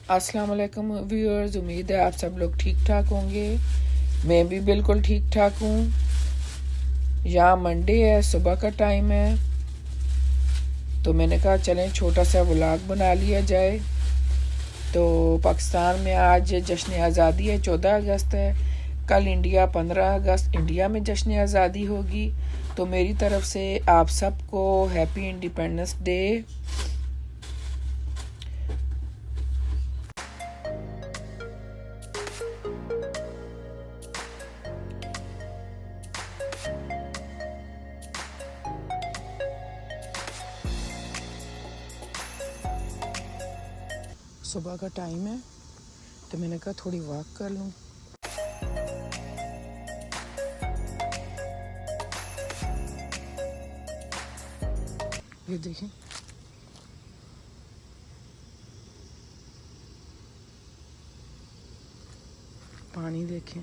अस्सलाम वालेकुम व्यूअर्स, उम्मीद है आप सब लोग ठीक ठाक होंगे। मैं भी बिल्कुल ठीक ठाक हूँ। यहाँ मंडे है, सुबह का टाइम है, तो मैंने कहा चलें छोटा सा व्लॉग बना लिया जाए। तो पाकिस्तान में आज जश्न आज़ादी है, 14 अगस्त है। कल इंडिया 15 अगस्त इंडिया में जश्न आज़ादी होगी। तो मेरी तरफ से आप सबको हैप्पी इंडिपेंडेंस डे। सुबह का टाइम है, तो मैंने कहा थोड़ी वॉक कर लूँ। ये देखें, पानी देखें।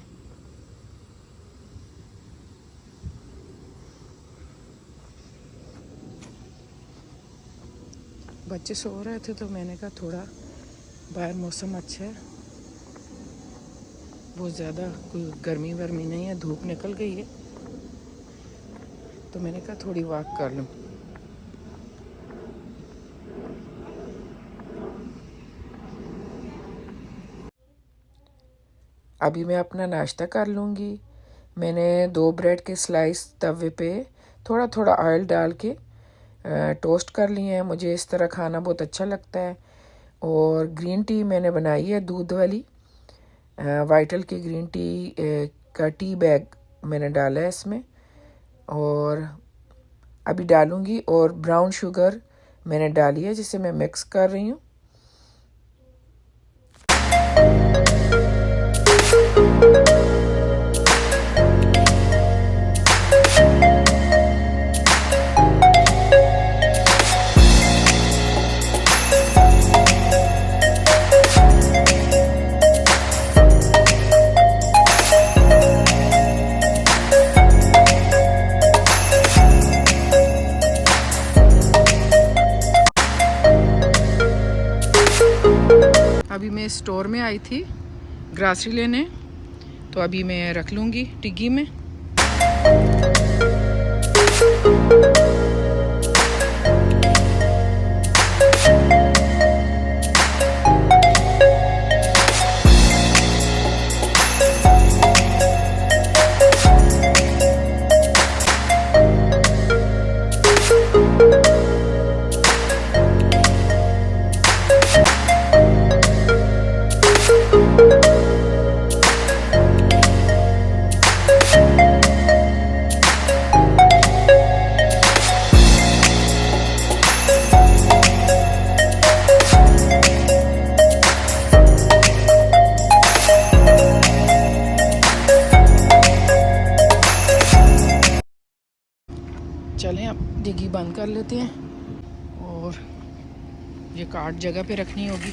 बच्चे सो रहे थे, तो मैंने कहा थोड़ा बाहर मौसम अच्छा है, बहुत ज़्यादा कोई गर्मी वर्मी नहीं है, धूप निकल गई है, तो मैंने कहा थोड़ी वॉक कर लूँ। अभी मैं अपना नाश्ता कर लूँगी। मैंने 2 ब्रेड के स्लाइस तवे पे थोड़ा थोड़ा ऑयल डाल के टोस्ट कर लिए हैं। मुझे इस तरह खाना बहुत अच्छा लगता है। और ग्रीन टी मैंने बनाई है, दूध वाली वाइटल की ग्रीन टी का टी बैग मैंने डाला है इसमें, और अभी डालूँगी। और ब्राउन शुगर मैंने डाली है, जिसे मैं मिक्स कर रही हूँ। अभी मैं स्टोर में आई थी ग्रासरी लेने, तो अभी मैं रख लूँगी टिग्गी में। चलें अब डिग्गी बंद कर लेते हैं, और ये कार्ड जगह पे रखनी होगी।